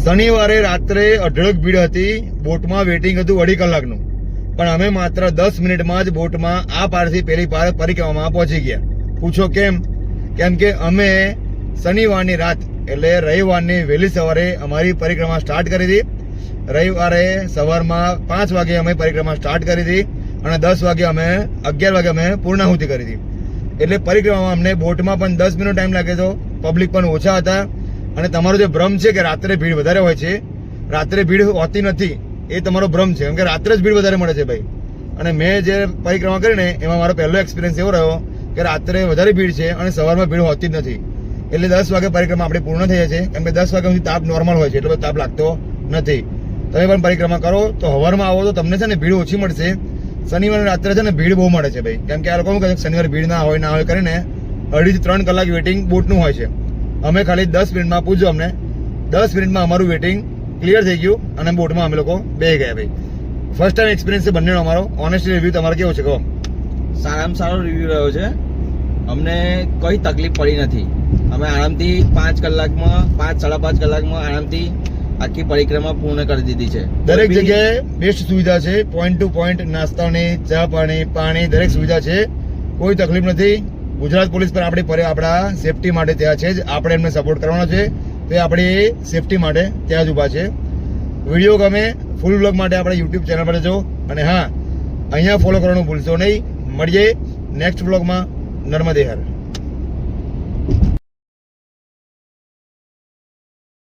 શનિવારે રાત્રે અઢળક ભીડ હતી, બોટમાં વેટિંગ હતું 2.5 કલાકનું, પણ અમે માત્ર 10 મિનિટમાં જ બોટમાં આ પારથી પેલી પાર પરિક્રમામાં પહોંચી ગયા. પૂછો કેમ? કેમ કે અમે શનિવારની રાત એટલે રવિવારની વહેલી સવારે અમારી પરિક્રમા સ્ટાર્ટ કરી હતી. રવિવારે સવારમાં 5 વાગે અમે પરિક્રમા સ્ટાર્ટ કરી હતી અને 11 વાગે અમે પૂર્ણાહુતિ કરી હતી. એટલે પરિક્રમામાં અમને બોટમાં પણ 10 મિનિટ ટાઈમ લાગે તો, પબ્લિક પણ ઓછા હતા. અને તમારો જે ભ્રમ છે કે રાત્રે ભીડ વધારે હોય છે, રાત્રે ભીડ હોતી નથી, એ તમારો ભ્રમ છે. કેમ કે રાત્રે જ ભીડ વધારે મળે છે ભાઈ. અને મેં જે પરિક્રમા કરીને એમાં મારો પહેલો એક્સપિરિયન્સ એવો રહ્યો કે રાત્રે વધારે ભીડ છે અને સવારમાં ભીડ હોતી જ નથી. એટલે 10 વાગે પરિક્રમા આપણી પૂર્ણ થઈ જાય છે. કેમ કે 10 વાગ્યા સુધી તાપ નોર્મલ હોય છે, એટલો તાપ લાગતો નથી. તમે પણ પરિક્રમા કરો તો હવારમાં આવો તો તમને છે ને ભીડ ઓછી મળશે. શનિવારે રાત્રે છે ને ભીડ બહુ મળે છે ભાઈ. કેમ કે આ લોકો શું કહે છે શનિવારે ભીડ ના હોય કરીને 2.5 થી 3 કલાક વેટિંગ બોટનું હોય છે. અમે ખાલી 10 મિનિટમાં પૂછજો અમને, 10 મિનિટમાં અમારું વેટિંગ ક્લિયર થઈ ગયું અને બોટમાં અમે લોકો બેસી ગયા ભાઈ. ફર્સ્ટ ટાઈમ એક્સપિરિયન્સ છે બંનેનો અમારો. ઓનેસ્ટલી રિવ્યુ તમારો કેવો છે કહો? સારામાં સારો રિવ્યુ રહ્યો છે. અમને કોઈ તકલીફ પડી નથી. અમે આરામથી 5 કલાકમાં 5-5.5 કલાકમાં આરામથી આખી પરિક્રમા પૂર્ણ કરી દીધી છે. દરેક જગ્યાએ બેસ્ટ સુવિધા છે. પોઈન્ટ ટુ પોઈન્ટ નાસ્તાની, ચા પાણી દરેક સુવિધા છે. કોઈ તકલીફ નથી. ગુજરાત પોલીસ પર આપણા સેફટી માટે ત્યાં છે જ. આપણે એમને સપોર્ટ કરવાનો છે, તો એ આપણી સેફટી માટે ત્યાં જ ઊભા છે. વિડીયો ગમે ફૂલ વ્લોગ માટે આપણે યુટ્યુબ ચેનલ પર જજો. અને હા, અહીંયા ફોલો કરવાનું ભૂલશો નહીં. મળીએ નેક્સ્ટ વ્લોગમાં. નર્મદે હર.